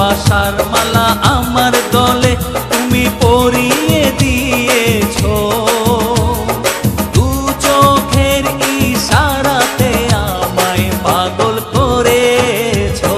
ভালোবাসার মালা আমার গলে তুমি পরিয়ে দিয়েছো, দু চোখের ইশারাতে আমায় পাগল করেছো।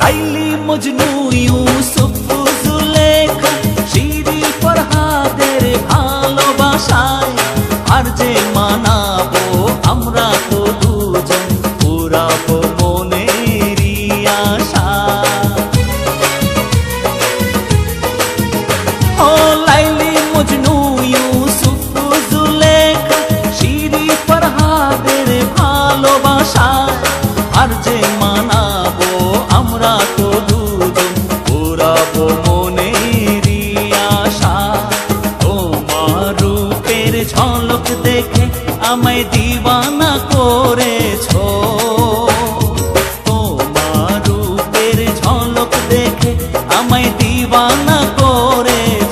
লাইলি মজনু ইউসুফ জুলেখা শিরি ফরহাদের ভালোবাসায় আর যে মানাবো আমরা তো দুজন পুরাবো মনেরই আশা। ও লাইলি মজনু ইউসুফ জুলেখা শিরি ফরহাদের ভালোবাসায় আর যে মানাবো আমরা তো দুজন পুরাবো মনেরই আশা। তোমার রূপের ঝলক দেখে আমায় দিওয়ানা করেছো, তোমার রূপের ঝলক দেখে আমায় দিওয়ানা করেছো।